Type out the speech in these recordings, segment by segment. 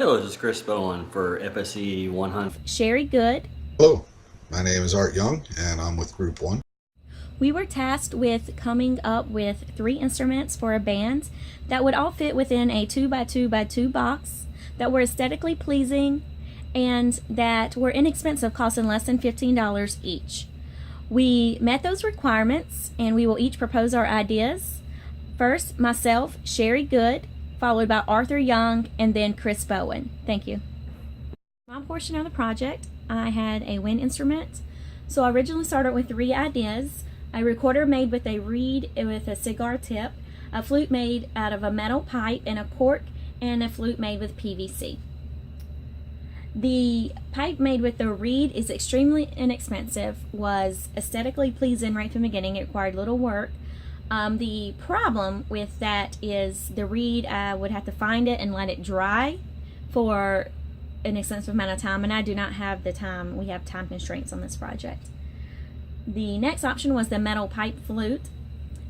Hello, this is Chris Bowen for FSE 100. Sherrie Good. Hello, my name is Art Young, and I'm with Group 1. We were tasked with coming up with 3 instruments for a band that would all fit within a 2x2x2 box, that were aesthetically pleasing, and that were inexpensive, costing less than $15 each. We met those requirements, and we will each propose our ideas. First, myself, Sherrie Good, followed by Arthur Young, and then Chris Bowen. Thank you. My portion of the project, I had a wind instrument. So I originally started with 3 ideas: a recorder made with a reed with a cigar tip, a flute made out of a metal pipe and a cork, and a flute made with PVC. The pipe made with the reed is extremely inexpensive, was aesthetically pleasing right from the beginning. It required little work. The problem with that is the reed, I would have to find it and let it dry for an extensive amount of time, and I do not have the time. We have time constraints on this project. The next option was the metal pipe flute.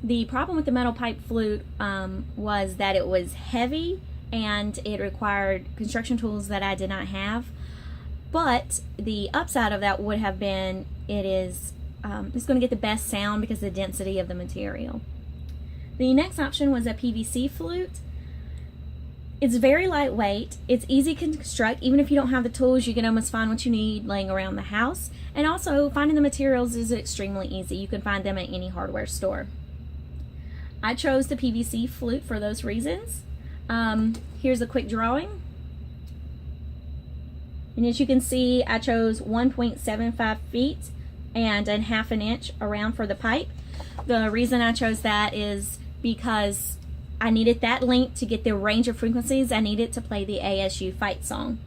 The problem with the metal pipe flute was that it was heavy and it required construction tools that I did not have. But the upside of that would have been it's going to get the best sound because of the density of the material. The next option was a PVC flute. It's very lightweight. It's easy to construct. Even if you don't have the tools, you can almost find what you need laying around the house. And also, finding the materials is extremely easy. You can find them at any hardware store. I chose the PVC flute for those reasons. Here's a quick drawing. And as you can see, I chose 1.75 feet and a half an inch around for the pipe. The reason I chose that is because I needed that length to get the range of frequencies I needed to play the ASU fight song.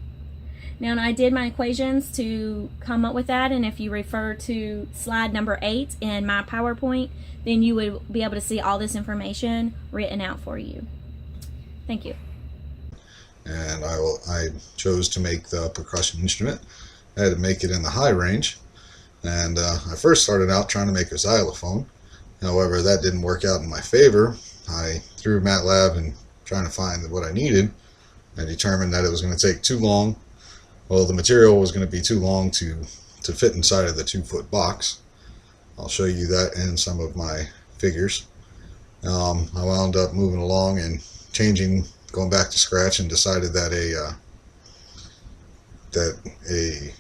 Now, I did my equations to come up with that, and if you refer to slide number 8 in my PowerPoint, then you would be able to see all this information written out for you. Thank you. And I chose to make the percussion instrument. I had to make it in the high range, and I first started out trying to make a xylophone. However, that didn't work out in my favor. I threugh MATLAB and trying to find what I needed. I determined that it was going to take too long. Well, the material was going to be too long to fit inside of the 2-foot box. I'll show you that in some of my figures. I wound up moving along and going back to scratch, and decided that a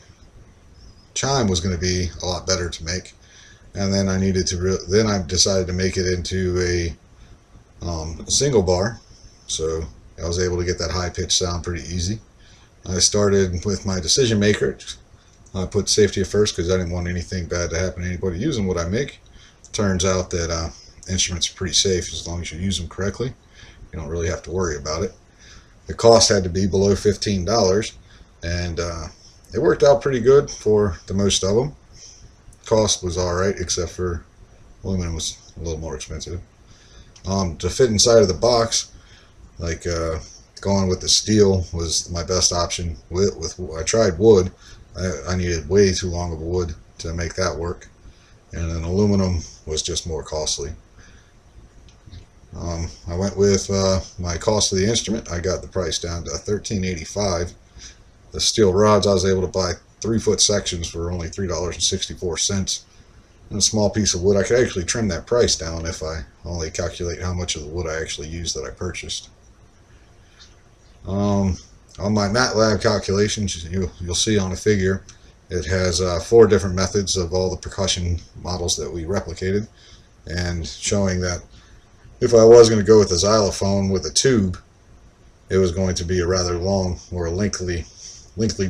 chime was going to be a lot better to make. And then I decided to make it into a single bar, so I was able to get that high-pitched sound pretty easy. I started with my decision maker. I put safety at first because I didn't want anything bad to happen to anybody using what I make. Turns out that instruments are pretty safe as long as you use them correctly. You don't really have to worry about it. The cost had to be below $15, and it worked out pretty good for the most of them. Cost was alright, except for aluminum was a little more expensive. To fit inside of the box, like going with the steel was my best option. I tried wood. I needed way too long of a wood to make that work, and then aluminum was just more costly. I went with my cost of the instrument. I got the price down to $13.85. The steel rods, I was able to buy 3-foot sections for only $3.64. And a small piece of wood, I could actually trim that price down if I only calculate how much of the wood I actually used that I purchased. On my MATLAB calculations, you'll see on a figure, it has 4 different methods of all the percussion models that we replicated, and showing that if I was going to go with a xylophone with a tube, it was going to be a rather long or a lengthy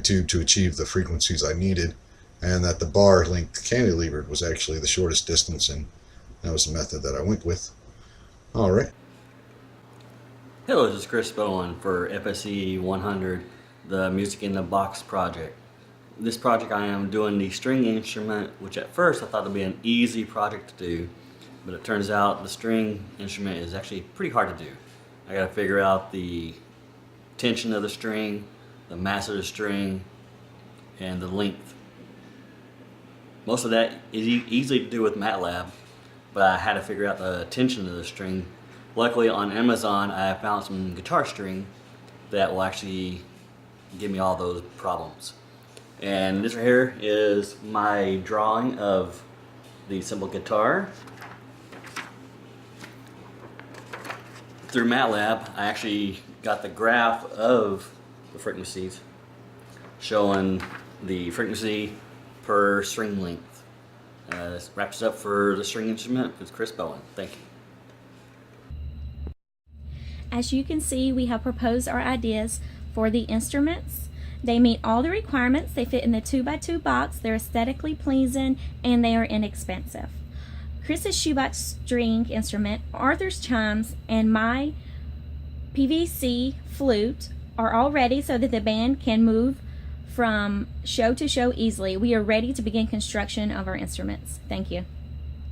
tube to achieve the frequencies I needed, and that the bar length cantilevered was actually the shortest distance, and that was the method that I went with. Alright. Hello, this is Chris Bowen for FSE 100, the Music in the Box project. This project I am doing the string instrument, which at first I thought would be an easy project to do, but it turns out the string instrument is actually pretty hard to do. I got to figure out the tension of the string, the mass of the string, and the length. Most of that is easy to do with MATLAB, but I had to figure out the tension of the string. Luckily on Amazon I found some guitar string that will actually give me all those problems. And this right here is my drawing of the simple guitar. Through MATLAB, I actually got the graph of the frequencies showing the frequency per string length. This wraps up for the string instrument with Chris Bowen. Thank you. As you can see, we have proposed our ideas for the instruments. They meet all the requirements. They fit in the 2x2 box. They're aesthetically pleasing and they are inexpensive. Chris's shoebox string instrument, Arthur's chimes, and my PVC flute are all ready so that the band can move from show to show easily. We are ready to begin construction of our instruments. Thank you.